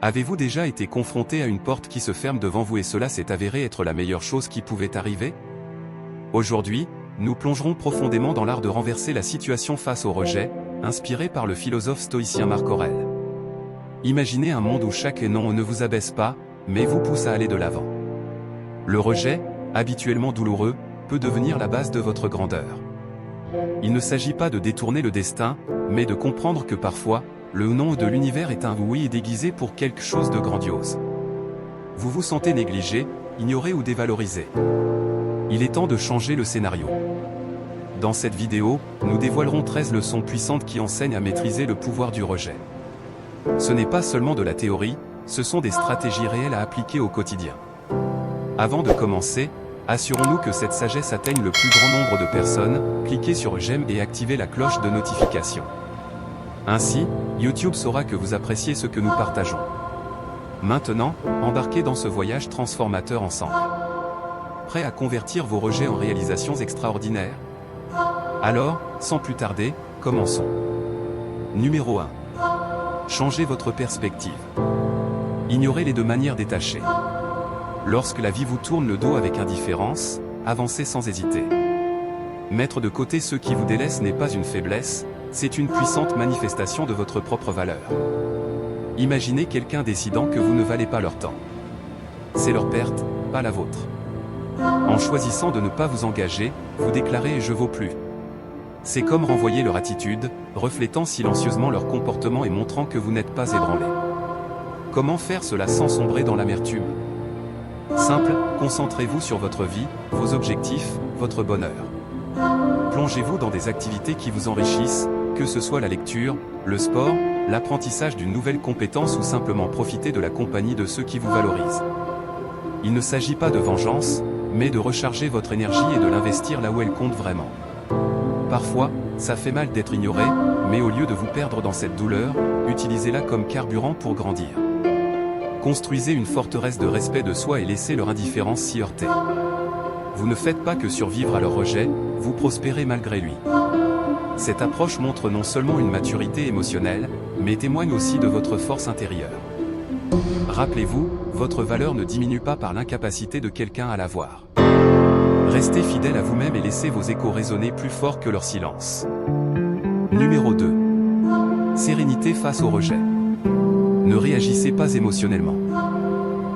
Avez-vous déjà été confronté à une porte qui se ferme devant vous et cela s'est avéré être la meilleure chose qui pouvait arriver? Aujourd'hui, nous plongerons profondément dans l'art de renverser la situation face au rejet, inspiré par le philosophe stoïcien Marc Aurèle. Imaginez un monde où chaque non ne vous abaisse pas, mais vous pousse à aller de l'avant. Le rejet, habituellement douloureux, peut devenir la base de votre grandeur. Il ne s'agit pas de détourner le destin, mais de comprendre que parfois, le non de l'univers est un oui déguisé pour quelque chose de grandiose. Vous vous sentez négligé, ignoré ou dévalorisé. Il est temps de changer le scénario. Dans cette vidéo, nous dévoilerons 13 leçons puissantes qui enseignent à maîtriser le pouvoir du rejet. Ce n'est pas seulement de la théorie, ce sont des stratégies réelles à appliquer au quotidien. Avant de commencer, assurons-nous que cette sagesse atteigne le plus grand nombre de personnes, cliquez sur j'aime et activez la cloche de notification. Ainsi, YouTube saura que vous appréciez ce que nous partageons. Maintenant, embarquez dans ce voyage transformateur ensemble. Prêt à convertir vos rejets en réalisations extraordinaires? Alors, sans plus tarder, commençons. Numéro 1. Changez votre perspective. Ignorez-les de manière détachée. Lorsque la vie vous tourne le dos avec indifférence, avancez sans hésiter. Mettre de côté ceux qui vous délaissent n'est pas une faiblesse, c'est une puissante manifestation de votre propre valeur. Imaginez quelqu'un décidant que vous ne valez pas leur temps. C'est leur perte, pas la vôtre. En choisissant de ne pas vous engager, vous déclarez « je vaux plus ». C'est comme renvoyer leur attitude, reflétant silencieusement leur comportement et montrant que vous n'êtes pas ébranlé. Comment faire cela sans sombrer dans l'amertume? Simple, concentrez-vous sur votre vie, vos objectifs, votre bonheur. Plongez-vous dans des activités qui vous enrichissent, que ce soit la lecture, le sport, l'apprentissage d'une nouvelle compétence ou simplement profiter de la compagnie de ceux qui vous valorisent. Il ne s'agit pas de vengeance, mais de recharger votre énergie et de l'investir là où elle compte vraiment. Parfois, ça fait mal d'être ignoré, mais au lieu de vous perdre dans cette douleur, utilisez-la comme carburant pour grandir. Construisez une forteresse de respect de soi et laissez leur indifférence s'y heurter. Vous ne faites pas que survivre à leur rejet, vous prospérez malgré lui. Cette approche montre non seulement une maturité émotionnelle, mais témoigne aussi de votre force intérieure. Rappelez-vous, votre valeur ne diminue pas par l'incapacité de quelqu'un à la voir. Restez fidèle à vous-même et laissez vos échos résonner plus fort que leur silence. Numéro 2. Sérénité face au rejet. Ne réagissez pas émotionnellement.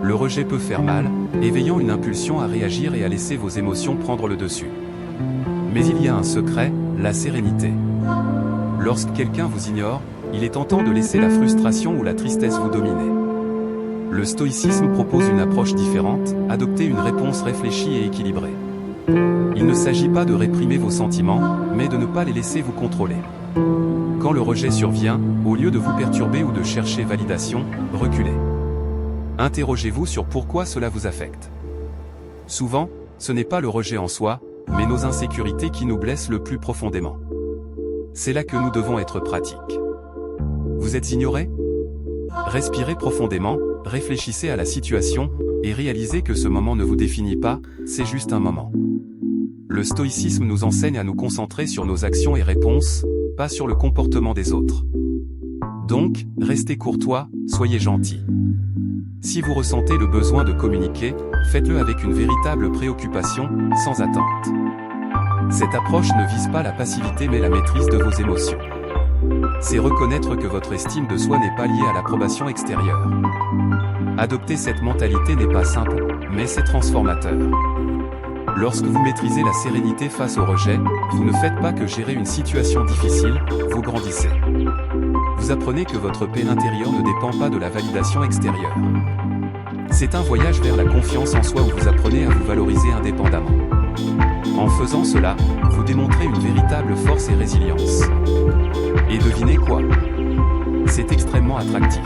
Le rejet peut faire mal, éveillant une impulsion à réagir et à laisser vos émotions prendre le dessus. Mais il y a un secret, la sérénité. Lorsque quelqu'un vous ignore, il est tentant de laisser la frustration ou la tristesse vous dominer. Le stoïcisme propose une approche différente, adopter une réponse réfléchie et équilibrée. Il ne s'agit pas de réprimer vos sentiments, mais de ne pas les laisser vous contrôler. Quand le rejet survient, au lieu de vous perturber ou de chercher validation, reculez. Interrogez-vous sur pourquoi cela vous affecte. Souvent, ce n'est pas le rejet en soi, mais nos insécurités qui nous blessent le plus profondément. C'est là que nous devons être pratiques. Vous êtes ignoré? Respirez profondément, réfléchissez à la situation, et réalisez que ce moment ne vous définit pas, c'est juste un moment. Le stoïcisme nous enseigne à nous concentrer sur nos actions et réponses, pas sur le comportement des autres. Donc, restez courtois, soyez gentil. Si vous ressentez le besoin de communiquer, faites-le avec une véritable préoccupation, sans attente. Cette approche ne vise pas la passivité mais la maîtrise de vos émotions. C'est reconnaître que votre estime de soi n'est pas liée à l'approbation extérieure. Adopter cette mentalité n'est pas simple, mais c'est transformateur. Lorsque vous maîtrisez la sérénité face au rejet, vous ne faites pas que gérer une situation difficile, vous grandissez. Vous apprenez que votre paix intérieure ne dépend pas de la validation extérieure. C'est un voyage vers la confiance en soi où vous apprenez à vous valoriser indépendamment. En faisant cela, vous démontrez une véritable force et résilience. Et devinez quoi? C'est extrêmement attractif.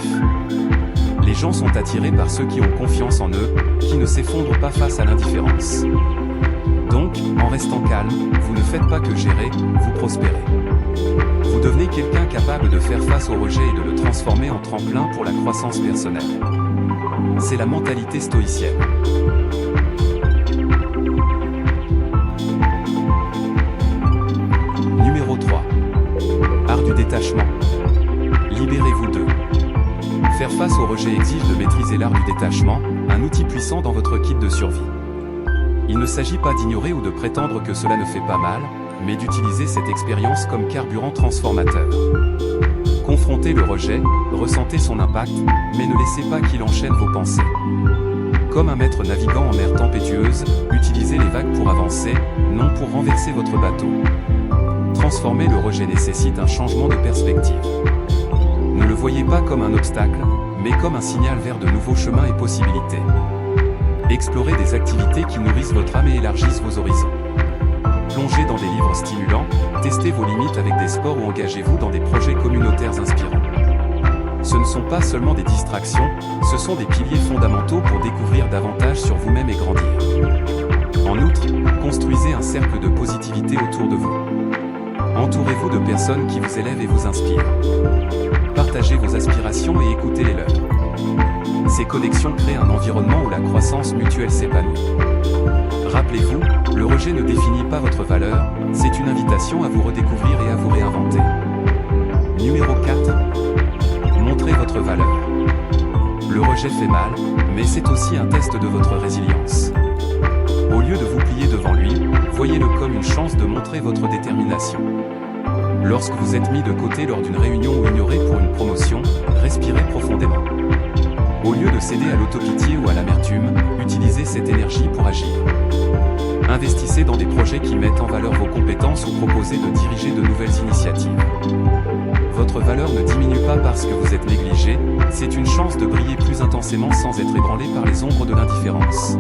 Les gens sont attirés par ceux qui ont confiance en eux, qui ne s'effondrent pas face à l'indifférence. Donc, en restant calme, vous ne faites pas que gérer, vous prospérez. Vous devenez quelqu'un capable de faire face au rejet et de le transformer en tremplin pour la croissance personnelle. C'est la mentalité stoïcienne. Numéro 3. Art du détachement. Libérez-vous d'eux. Faire face au rejet exige de maîtriser l'art du détachement, un outil puissant dans votre kit de survie. Il ne s'agit pas d'ignorer ou de prétendre que cela ne fait pas mal, mais d'utiliser cette expérience comme carburant transformateur. Confrontez le rejet, ressentez son impact, mais ne laissez pas qu'il enchaîne vos pensées. Comme un maître naviguant en mer tempétueuse, utilisez les vagues pour avancer, non pour renverser votre bateau. Transformer le rejet nécessite un changement de perspective. Ne le voyez pas comme un obstacle, mais comme un signal vers de nouveaux chemins et possibilités. Explorez des activités qui nourrissent votre âme et élargissent vos horizons. Plongez dans des livres stimulants, testez vos limites avec des sports ou engagez-vous dans des projets communautaires inspirants. Ce ne sont pas seulement des distractions, ce sont des piliers fondamentaux pour découvrir davantage sur vous-même et grandir. En outre, construisez un cercle de positivité autour de vous. Entourez-vous de personnes qui vous élèvent et vous inspirent. Partagez vos aspirations et écoutez les leurs. Ces connexions créent un environnement où la croissance mutuelle s'épanouit. Rappelez-vous, le rejet ne définit pas votre valeur, c'est une invitation à vous redécouvrir et à vous réinventer. Numéro 4. Montrez votre valeur. Le rejet fait mal, mais c'est aussi un test de votre résilience. Au lieu de vous plier devant lui, voyez-le comme une chance de montrer votre détermination. Lorsque vous êtes mis de côté lors d'une réunion ou ignoré pour une promotion, respirez profondément. Au lieu de céder à l'autopitié ou à l'amertume, utilisez cette énergie pour agir. Investissez dans des projets qui mettent en valeur vos compétences ou proposez de diriger de nouvelles initiatives. Votre valeur ne diminue pas parce que vous êtes négligé, c'est une chance de briller plus intensément sans être ébranlé par les ombres de l'indifférence.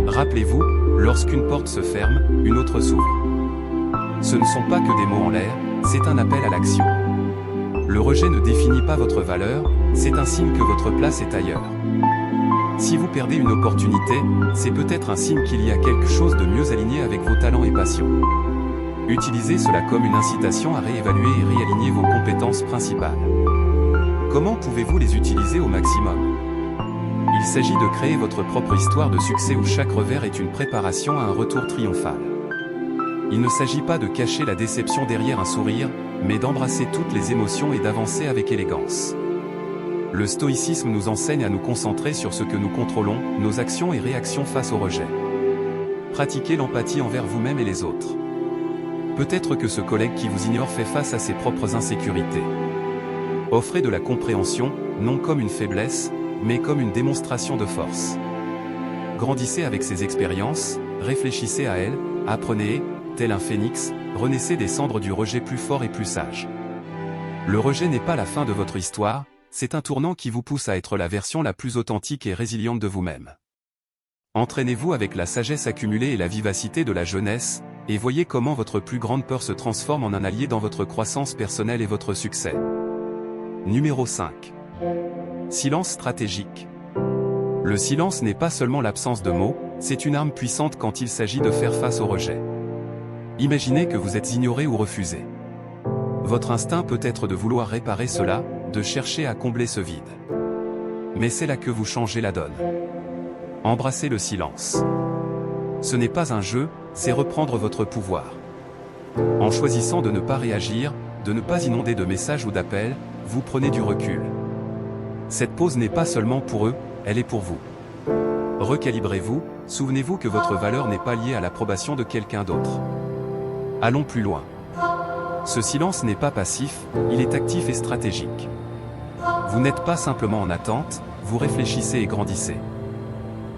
Rappelez-vous, lorsqu'une porte se ferme, une autre s'ouvre. Ce ne sont pas que des mots en l'air, c'est un appel à l'action. Le rejet ne définit pas votre valeur, c'est un signe que votre place est ailleurs. Si vous perdez une opportunité, c'est peut-être un signe qu'il y a quelque chose de mieux aligné avec vos talents et passions. Utilisez cela comme une incitation à réévaluer et réaligner vos compétences principales. Comment pouvez-vous les utiliser au maximum ? Il s'agit de créer votre propre histoire de succès où chaque revers est une préparation à un retour triomphal. Il ne s'agit pas de cacher la déception derrière un sourire, mais d'embrasser toutes les émotions et d'avancer avec élégance. Le stoïcisme nous enseigne à nous concentrer sur ce que nous contrôlons, nos actions et réactions face au rejet. Pratiquez l'empathie envers vous-même et les autres. Peut-être que ce collègue qui vous ignore fait face à ses propres insécurités. Offrez de la compréhension, non comme une faiblesse, mais comme une démonstration de force. Grandissez avec ces expériences, réfléchissez à elles, apprenez, tel un phénix, renaissez des cendres du rejet plus fort et plus sage. Le rejet n'est pas la fin de votre histoire, c'est un tournant qui vous pousse à être la version la plus authentique et résiliente de vous-même. Entraînez-vous avec la sagesse accumulée et la vivacité de la jeunesse, et voyez comment votre plus grande peur se transforme en un allié dans votre croissance personnelle et votre succès. Numéro 5. Silence stratégique. Le silence n'est pas seulement l'absence de mots, c'est une arme puissante quand il s'agit de faire face au rejet. Imaginez que vous êtes ignoré ou refusé. Votre instinct peut être de vouloir réparer cela, de chercher à combler ce vide. Mais c'est là que vous changez la donne. Embrassez le silence. Ce n'est pas un jeu, c'est reprendre votre pouvoir. En choisissant de ne pas réagir, de ne pas inonder de messages ou d'appels, vous prenez du recul. Cette pause n'est pas seulement pour eux, elle est pour vous. Recalibrez-vous, souvenez-vous que votre valeur n'est pas liée à l'approbation de quelqu'un d'autre. Allons plus loin. Ce silence n'est pas passif, il est actif et stratégique. Vous n'êtes pas simplement en attente, vous réfléchissez et grandissez.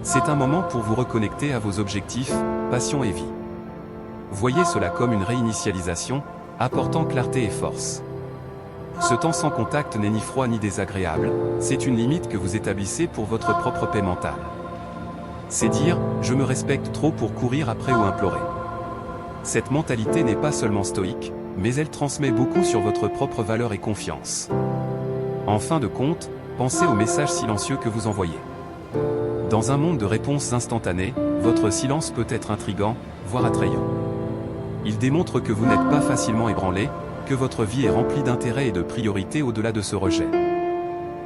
C'est un moment pour vous reconnecter à vos objectifs, passions et vie. Voyez cela comme une réinitialisation, apportant clarté et force. Ce temps sans contact n'est ni froid ni désagréable, c'est une limite que vous établissez pour votre propre paix mentale. C'est dire, je me respecte trop pour courir après ou implorer. Cette mentalité n'est pas seulement stoïque, mais elle transmet beaucoup sur votre propre valeur et confiance. En fin de compte, pensez aux messages silencieux que vous envoyez. Dans un monde de réponses instantanées, votre silence peut être intrigant, voire attrayant. Il démontre que vous n'êtes pas facilement ébranlé, que votre vie est remplie d'intérêts et de priorités au-delà de ce rejet.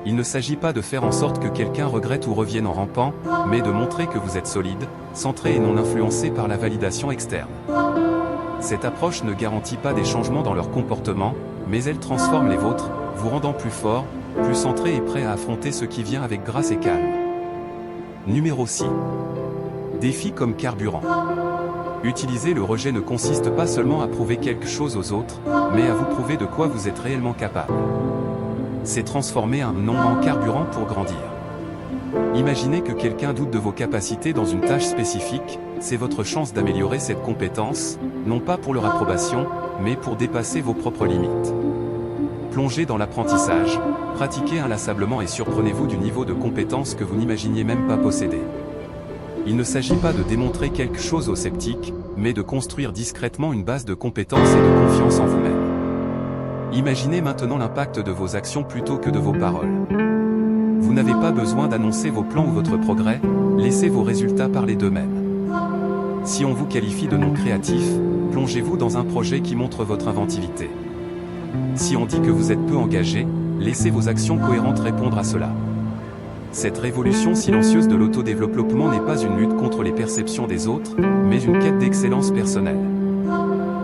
Il ne s'agit pas de faire en sorte que quelqu'un regrette ou revienne en rampant, mais de montrer que vous êtes solide, centré et non influencé par la validation externe. Cette approche ne garantit pas des changements dans leur comportement, mais elle transforme les vôtres, vous rendant plus fort, plus centré et prêt à affronter ce qui vient avec grâce et calme. Numéro 6. Défi comme carburant. Utiliser le rejet ne consiste pas seulement à prouver quelque chose aux autres, mais à vous prouver de quoi vous êtes réellement capable. C'est transformer un non en carburant pour grandir. Imaginez que quelqu'un doute de vos capacités dans une tâche spécifique, c'est votre chance d'améliorer cette compétence, non pas pour leur approbation, mais pour dépasser vos propres limites. Plongez dans l'apprentissage, pratiquez inlassablement et surprenez-vous du niveau de compétence que vous n'imaginiez même pas posséder. Il ne s'agit pas de démontrer quelque chose aux sceptiques, mais de construire discrètement une base de compétences et de confiance en vous-même. Imaginez maintenant l'impact de vos actions plutôt que de vos paroles. Vous n'avez pas besoin d'annoncer vos plans ou votre progrès, laissez vos résultats parler d'eux-mêmes. Si on vous qualifie de non créatif, plongez-vous dans un projet qui montre votre inventivité. Si on dit que vous êtes peu engagé, laissez vos actions cohérentes répondre à cela. Cette révolution silencieuse de l'autodéveloppement n'est pas une lutte contre les perceptions des autres, mais une quête d'excellence personnelle.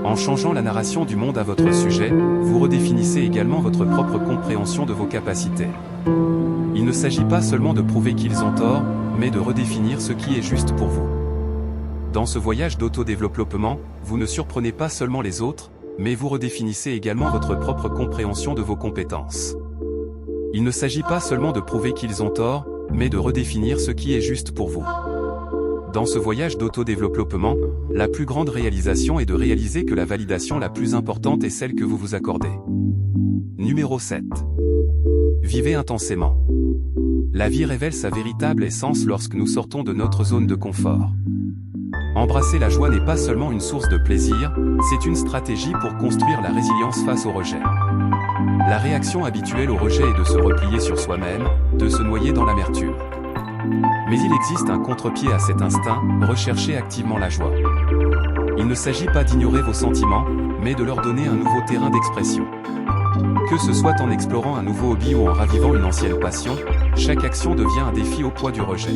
En changeant la narration du monde à votre sujet, vous redéfinissez également votre propre compréhension de vos capacités. Il ne s'agit pas seulement de prouver qu'ils ont tort, mais de redéfinir ce qui est juste pour vous. Dans ce voyage d'autodéveloppement, vous ne surprenez pas seulement les autres, mais vous redéfinissez également votre propre compréhension de vos compétences. Il ne s'agit pas seulement de prouver qu'ils ont tort, mais de redéfinir ce qui est juste pour vous. Dans ce voyage d'autodéveloppement, la plus grande réalisation est de réaliser que la validation la plus importante est celle que vous vous accordez. Numéro 7. Vivez intensément. La vie révèle sa véritable essence lorsque nous sortons de notre zone de confort. Embrasser la joie n'est pas seulement une source de plaisir, c'est une stratégie pour construire la résilience face au rejet. La réaction habituelle au rejet est de se replier sur soi-même, de se noyer dans l'amertume. Mais il existe un contre-pied à cet instinct, recherchez activement la joie. Il ne s'agit pas d'ignorer vos sentiments, mais de leur donner un nouveau terrain d'expression. Que ce soit en explorant un nouveau hobby ou en ravivant une ancienne passion, chaque action devient un défi au poids du rejet.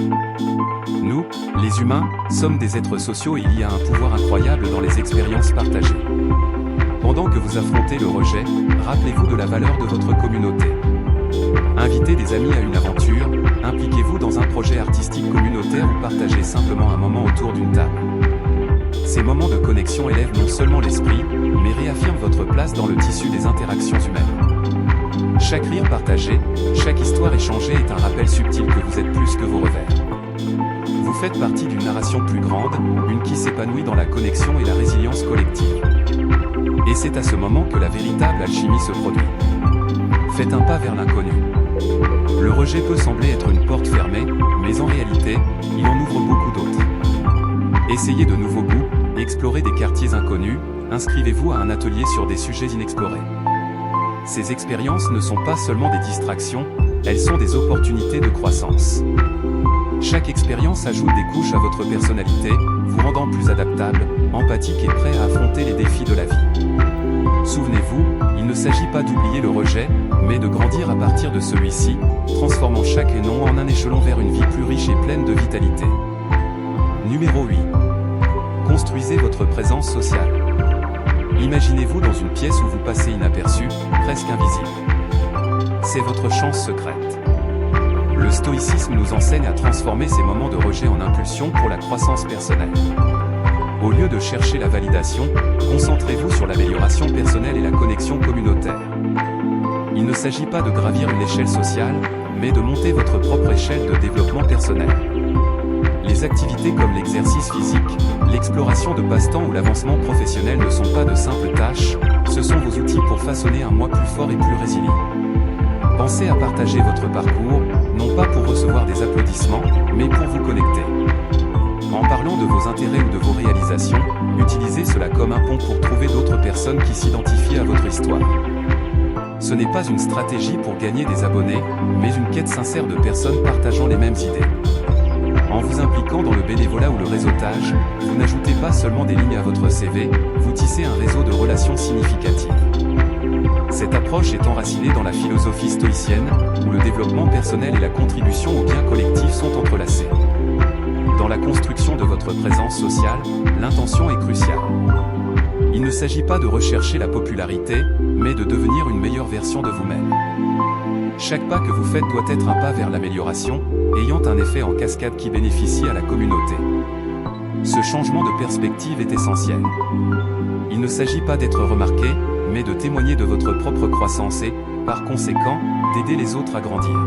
Nous, les humains, sommes des êtres sociaux et il y a un pouvoir incroyable dans les expériences partagées. Pendant que vous affrontez le rejet, rappelez-vous de la valeur de votre communauté. Invitez des amis à une aventure, impliquez-vous dans un projet artistique communautaire ou partagez simplement un moment autour d'une table. Ces moments de connexion élèvent non seulement l'esprit, mais réaffirment votre place dans le tissu des interactions humaines. Chaque rire partagé, chaque histoire échangée est un rappel subtil que vous êtes plus que vos revers. Vous faites partie d'une narration plus grande, une qui s'épanouit dans la connexion et la résilience collective. Et c'est à ce moment que la véritable alchimie se produit. Faites un pas vers l'inconnu. Le rejet peut sembler être une porte fermée, mais en réalité, il en ouvre beaucoup d'autres. Essayez de nouveaux goûts, explorez des quartiers inconnus, inscrivez-vous à un atelier sur des sujets inexplorés. Ces expériences ne sont pas seulement des distractions, elles sont des opportunités de croissance. Chaque expérience ajoute des couches à votre personnalité, vous rendant plus adaptable, empathique et prêt à affronter les défis de la vie. Souvenez-vous, il ne s'agit pas d'oublier le rejet, mais de grandir à partir de celui-ci, transformant chaque non en un échelon vers une vie plus riche et pleine de vitalité. Numéro 8. Construisez votre présence sociale. Imaginez-vous dans une pièce où vous passez inaperçu, presque invisible. C'est votre chance secrète. Le stoïcisme nous enseigne à transformer ces moments de rejet en impulsion pour la croissance personnelle. Au lieu de chercher la validation, concentrez-vous sur l'amélioration personnelle et la connexion communautaire. Il ne s'agit pas de gravir une échelle sociale, mais de monter votre propre échelle de développement personnel. Les activités comme l'exercice physique, l'exploration de passe-temps ou l'avancement professionnel ne sont pas de simples tâches, ce sont vos outils pour façonner un moi plus fort et plus résilient. Pensez à partager votre parcours, non pas pour recevoir des applaudissements, mais pour vous connecter. En parlant de vos intérêts ou de vos réalisations, utilisez cela comme un pont pour trouver d'autres personnes qui s'identifient à votre histoire. Ce n'est pas une stratégie pour gagner des abonnés, mais une quête sincère de personnes partageant les mêmes idées. En vous impliquant dans le bénévolat ou le réseautage, vous n'ajoutez pas seulement des lignes à votre CV, vous tissez un réseau de relations significatives. Cette approche est enracinée dans la philosophie stoïcienne, où le développement personnel et la contribution au bien collectif sont entrelacés. Dans la construction de votre présence sociale, l'intention est cruciale. Il ne s'agit pas de rechercher la popularité, mais de devenir une meilleure version de vous-même. Chaque pas que vous faites doit être un pas vers l'amélioration, ayant un effet en cascade qui bénéficie à la communauté. Ce changement de perspective est essentiel. Il ne s'agit pas d'être remarqué, mais de témoigner de votre propre croissance et, par conséquent, d'aider les autres à grandir.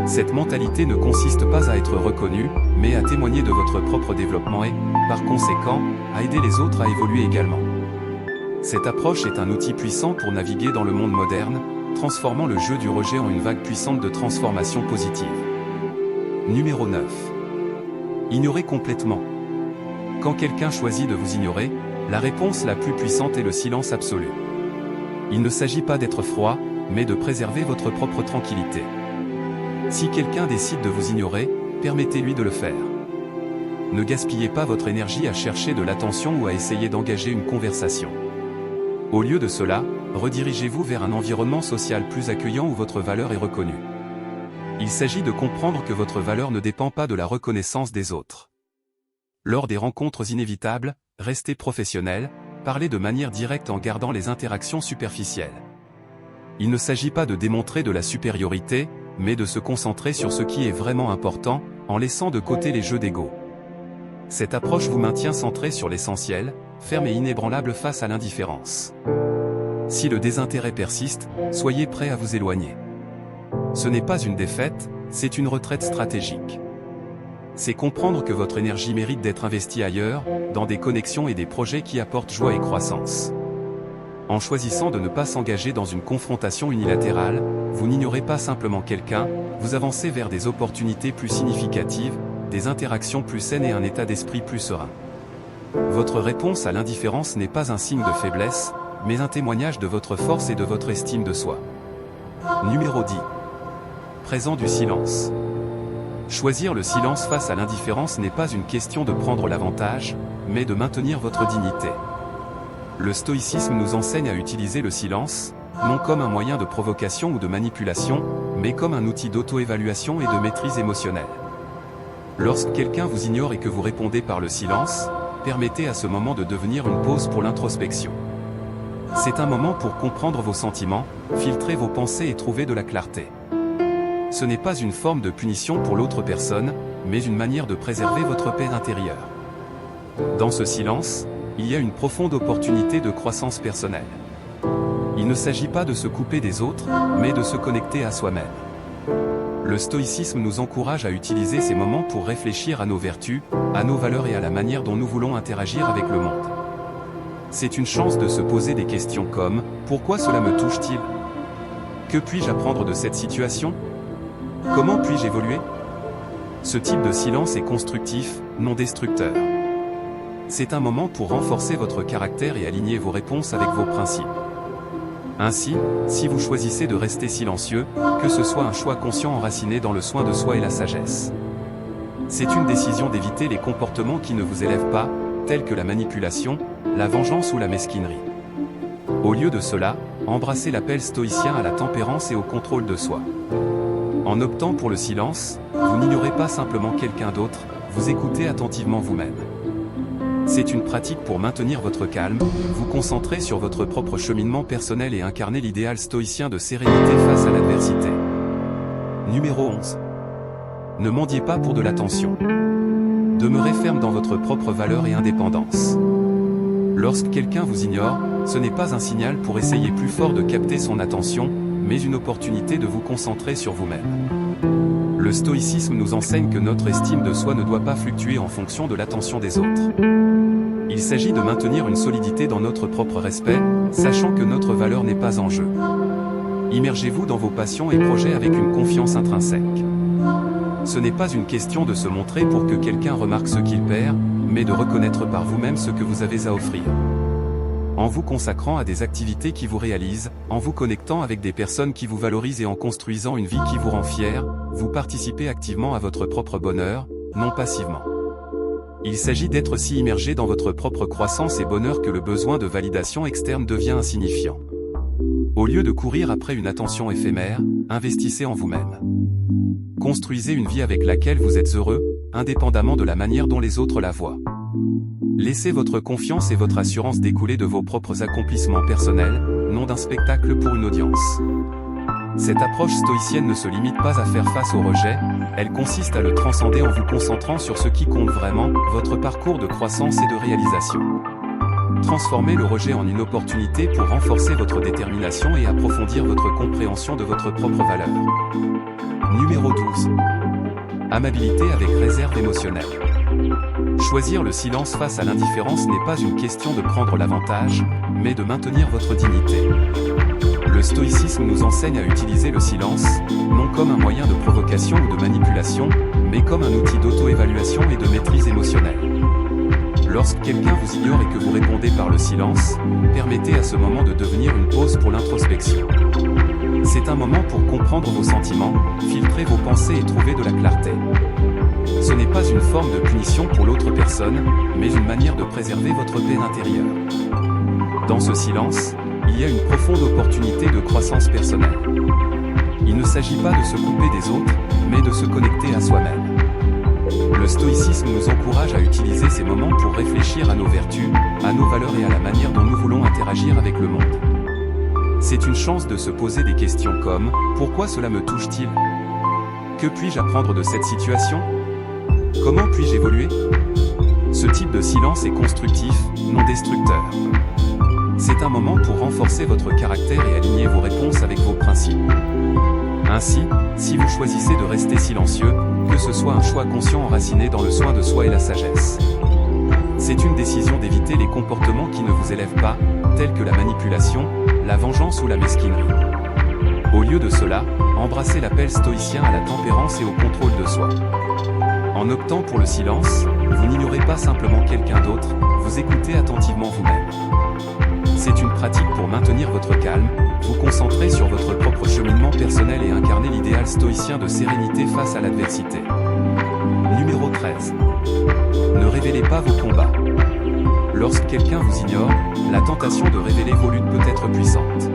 Cette mentalité ne consiste pas à être reconnu, mais à témoigner de votre propre développement et, par conséquent, à aider les autres à évoluer également. Cette approche est un outil puissant pour naviguer dans le monde moderne, transformant le jeu du rejet en une vague puissante de transformation positive. Numéro 9. Ignorer complètement. Quand quelqu'un choisit de vous ignorer, la réponse la plus puissante est le silence absolu. Il ne s'agit pas d'être froid, mais de préserver votre propre tranquillité. Si quelqu'un décide de vous ignorer, permettez-lui de le faire. Ne gaspillez pas votre énergie à chercher de l'attention ou à essayer d'engager une conversation. Au lieu de cela, redirigez-vous vers un environnement social plus accueillant où votre valeur est reconnue. Il s'agit de comprendre que votre valeur ne dépend pas de la reconnaissance des autres. Lors des rencontres inévitables, restez professionnel, parlez de manière directe en gardant les interactions superficielles. Il ne s'agit pas de démontrer de la supériorité, mais de se concentrer sur ce qui est vraiment important, en laissant de côté les jeux d'ego. Cette approche vous maintient centré sur l'essentiel, ferme et inébranlable face à l'indifférence. Si le désintérêt persiste, soyez prêt à vous éloigner. Ce n'est pas une défaite, c'est une retraite stratégique. C'est comprendre que votre énergie mérite d'être investie ailleurs, dans des connexions et des projets qui apportent joie et croissance. En choisissant de ne pas s'engager dans une confrontation unilatérale, vous n'ignorez pas simplement quelqu'un, vous avancez vers des opportunités plus significatives, des interactions plus saines et un état d'esprit plus serein. Votre réponse à l'indifférence n'est pas un signe de faiblesse, mais un témoignage de votre force et de votre estime de soi. Numéro 10. Présent du silence. Choisir le silence face à l'indifférence n'est pas une question de prendre l'avantage, mais de maintenir votre dignité. Le stoïcisme nous enseigne à utiliser le silence, non comme un moyen de provocation ou de manipulation, mais comme un outil d'auto-évaluation et de maîtrise émotionnelle. Lorsque quelqu'un vous ignore et que vous répondez par le silence, permettez à ce moment de devenir une pause pour l'introspection. C'est un moment pour comprendre vos sentiments, filtrer vos pensées et trouver de la clarté. Ce n'est pas une forme de punition pour l'autre personne, mais une manière de préserver votre paix intérieure. Dans ce silence, il y a une profonde opportunité de croissance personnelle. Il ne s'agit pas de se couper des autres, mais de se connecter à soi-même. Le stoïcisme nous encourage à utiliser ces moments pour réfléchir à nos vertus, à nos valeurs et à la manière dont nous voulons interagir avec le monde. C'est une chance de se poser des questions comme « Pourquoi cela me touche-t-il ? Que puis-je apprendre de cette situation ? Comment puis-je évoluer ?» Ce type de silence est constructif, non destructeur. C'est un moment pour renforcer votre caractère et aligner vos réponses avec vos principes. Ainsi, si vous choisissez de rester silencieux, que ce soit un choix conscient enraciné dans le soin de soi et la sagesse. C'est une décision d'éviter les comportements qui ne vous élèvent pas, tels que la manipulation, la vengeance ou la mesquinerie. Au lieu de cela, embrassez l'appel stoïcien à la tempérance et au contrôle de soi. En optant pour le silence, vous n'ignorez pas simplement quelqu'un d'autre, vous écoutez attentivement vous-même. C'est une pratique pour maintenir votre calme, vous concentrer sur votre propre cheminement personnel et incarner l'idéal stoïcien de sérénité face à l'adversité. Numéro 11. Ne mendiez pas pour de l'attention. Demeurez ferme dans votre propre valeur et indépendance. Lorsque quelqu'un vous ignore, ce n'est pas un signal pour essayer plus fort de capter son attention, mais une opportunité de vous concentrer sur vous-même. Le stoïcisme nous enseigne que notre estime de soi ne doit pas fluctuer en fonction de l'attention des autres. Il s'agit de maintenir une solidité dans notre propre respect, sachant que notre valeur n'est pas en jeu. Immergez-vous dans vos passions et projets avec une confiance intrinsèque. Ce n'est pas une question de se montrer pour que quelqu'un remarque ce qu'il perd, mais de reconnaître par vous-même ce que vous avez à offrir. En vous consacrant à des activités qui vous réalisent, en vous connectant avec des personnes qui vous valorisent et en construisant une vie qui vous rend fier, vous participez activement à votre propre bonheur, non passivement. Il s'agit d'être si immergé dans votre propre croissance et bonheur que le besoin de validation externe devient insignifiant. Au lieu de courir après une attention éphémère, investissez en vous-même. Construisez une vie avec laquelle vous êtes heureux, indépendamment de la manière dont les autres la voient. Laissez votre confiance et votre assurance découler de vos propres accomplissements personnels, non d'un spectacle pour une audience. Cette approche stoïcienne ne se limite pas à faire face au rejet, elle consiste à le transcender en vous concentrant sur ce qui compte vraiment, votre parcours de croissance et de réalisation. Transformez le rejet en une opportunité pour renforcer votre détermination et approfondir votre compréhension de votre propre valeur. Numéro 12. Amabilité avec réserve émotionnelle. Choisir le silence face à l'indifférence n'est pas une question de prendre l'avantage, mais de maintenir votre dignité. Le stoïcisme nous enseigne à utiliser le silence, non comme un moyen de provocation ou de manipulation, mais comme un outil d'auto-évaluation et de maîtrise émotionnelle. Lorsque quelqu'un vous ignore et que vous répondez par le silence, permettez à ce moment de devenir une pause pour l'introspection. C'est un moment pour comprendre vos sentiments, filtrer vos pensées et trouver de la clarté. Ce n'est pas une forme de punition pour l'autre personne, mais une manière de préserver votre paix intérieure. Dans ce silence, il y a une profonde opportunité de croissance personnelle. Il ne s'agit pas de se couper des autres, mais de se connecter à soi-même. Le stoïcisme nous encourage à utiliser ces moments pour réfléchir à nos vertus, à nos valeurs et à la manière dont nous voulons interagir avec le monde. C'est une chance de se poser des questions comme « Pourquoi cela me touche-t-il ? Que puis-je apprendre de cette situation ? Comment puis-je évoluer ?» Ce type de silence est constructif, non destructeur. C'est un moment pour renforcer votre caractère et aligner vos réponses avec vos principes. Ainsi, si vous choisissez de rester silencieux, que ce soit un choix conscient enraciné dans le soin de soi et la sagesse. C'est une décision d'éviter les comportements qui ne vous élèvent pas, tels que la manipulation, la vengeance ou la mesquinerie. Au lieu de cela, embrassez l'appel stoïcien à la tempérance et au contrôle de soi. En optant pour le silence, vous n'ignorez pas simplement quelqu'un d'autre, vous écoutez attentivement vous-même. C'est une pratique pour maintenir votre calme, vous concentrer sur votre propre cheminement personnel et incarner l'idéal stoïcien de sérénité face à l'adversité. Numéro 13. Ne révélez pas vos combats. Lorsque quelqu'un vous ignore, la tentation de révéler vos luttes peut être puissante.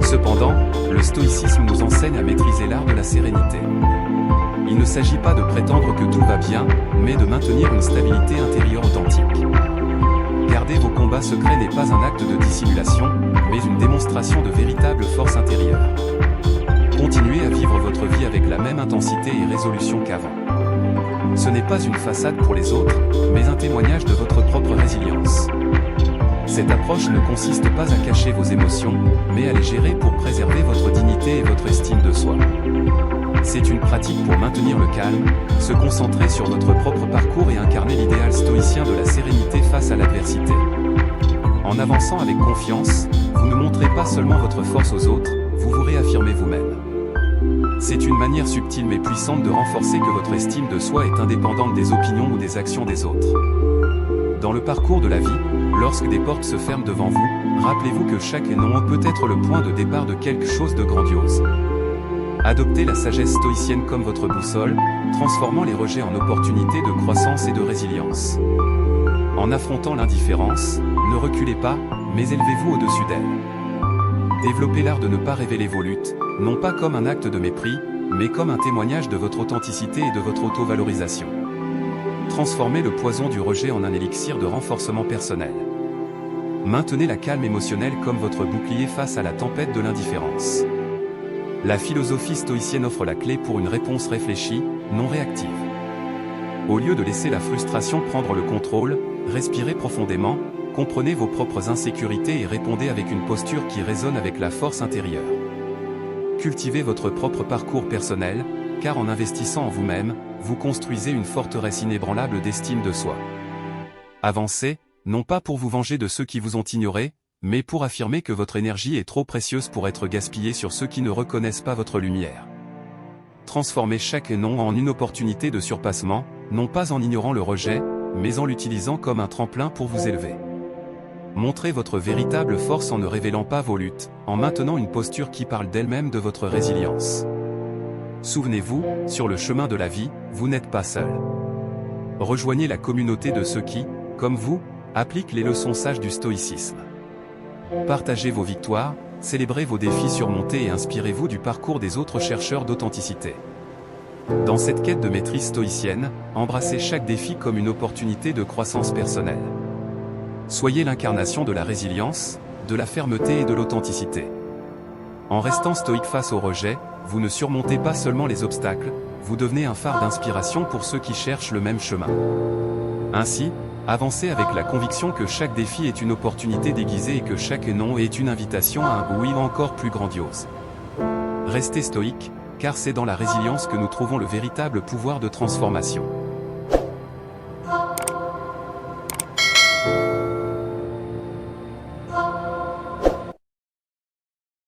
Cependant, le stoïcisme nous enseigne à maîtriser l'art de la sérénité. Il ne s'agit pas de prétendre que tout va bien, mais de maintenir une stabilité intérieure authentique. Garder vos combats secrets n'est pas un acte de dissimulation, mais une démonstration de véritable force intérieure. Continuez à vivre votre vie avec la même intensité et résolution qu'avant. Ce n'est pas une façade pour les autres, mais un témoignage de votre propre résilience. Cette approche ne consiste pas à cacher vos émotions, mais à les gérer pour préserver votre dignité et votre estime de soi. C'est une pratique pour maintenir le calme, se concentrer sur votre propre parcours et incarner l'idéal stoïcien de la sérénité face à l'adversité. En avançant avec confiance, vous ne montrez pas seulement votre force aux autres, vous vous réaffirmez vous-même. C'est une manière subtile mais puissante de renforcer que votre estime de soi est indépendante des opinions ou des actions des autres. Dans le parcours de la vie, lorsque des portes se ferment devant vous, rappelez-vous que chaque non peut être le point de départ de quelque chose de grandiose. Adoptez la sagesse stoïcienne comme votre boussole, transformant les rejets en opportunités de croissance et de résilience. En affrontant l'indifférence, ne reculez pas, mais élevez-vous au-dessus d'elle. Développez l'art de ne pas révéler vos luttes, non pas comme un acte de mépris, mais comme un témoignage de votre authenticité et de votre auto-valorisation. Transformez le poison du rejet en un élixir de renforcement personnel. Maintenez la calme émotionnelle comme votre bouclier face à la tempête de l'indifférence. La philosophie stoïcienne offre la clé pour une réponse réfléchie, non réactive. Au lieu de laisser la frustration prendre le contrôle, respirez profondément, comprenez vos propres insécurités et répondez avec une posture qui résonne avec la force intérieure. Cultivez votre propre parcours personnel, car en investissant en vous-même, vous construisez une forteresse inébranlable d'estime de soi. Avancez, non pas pour vous venger de ceux qui vous ont ignoré, mais pour affirmer que votre énergie est trop précieuse pour être gaspillée sur ceux qui ne reconnaissent pas votre lumière. Transformez chaque non en une opportunité de surpassement, non pas en ignorant le rejet, mais en l'utilisant comme un tremplin pour vous élever. Montrez votre véritable force en ne révélant pas vos luttes, en maintenant une posture qui parle d'elle-même de votre résilience. Souvenez-vous, sur le chemin de la vie, vous n'êtes pas seul. Rejoignez la communauté de ceux qui, comme vous, appliquent les leçons sages du stoïcisme. Partagez vos victoires, célébrez vos défis surmontés et inspirez-vous du parcours des autres chercheurs d'authenticité. Dans cette quête de maîtrise stoïcienne, embrassez chaque défi comme une opportunité de croissance personnelle. Soyez l'incarnation de la résilience, de la fermeté et de l'authenticité. En restant stoïque face au rejet, vous ne surmontez pas seulement les obstacles, vous devenez un phare d'inspiration pour ceux qui cherchent le même chemin. Ainsi, avancez avec la conviction que chaque défi est une opportunité déguisée et que chaque non est une invitation à un oui encore plus grandiose. Restez stoïque, car c'est dans la résilience que nous trouvons le véritable pouvoir de transformation.